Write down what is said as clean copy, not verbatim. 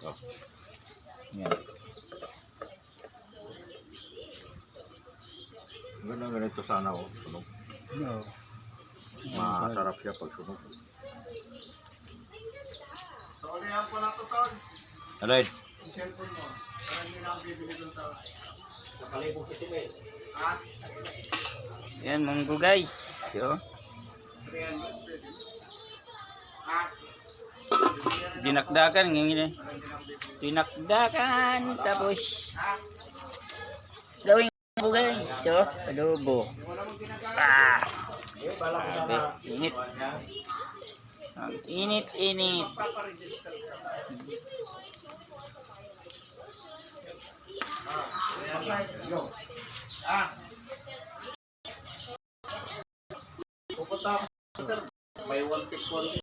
Oh. Yan. Ganito sana ako, sunog. No. Masarap siya pag sunog. So, ulihan ko na ito, Tol. Alright. Yung cellphone mo. Parang hindi na ako bibili doon sa... Nakalibog kasi ba eh. Ha? Yan, munggo guys. So, 300 pwede. Ha? dinakdakan ngayon. Dinakdakan tapos gawin mo guys. So, adobo. Grabe, init. Ang init. Pupunta ako sa may 1 tip 1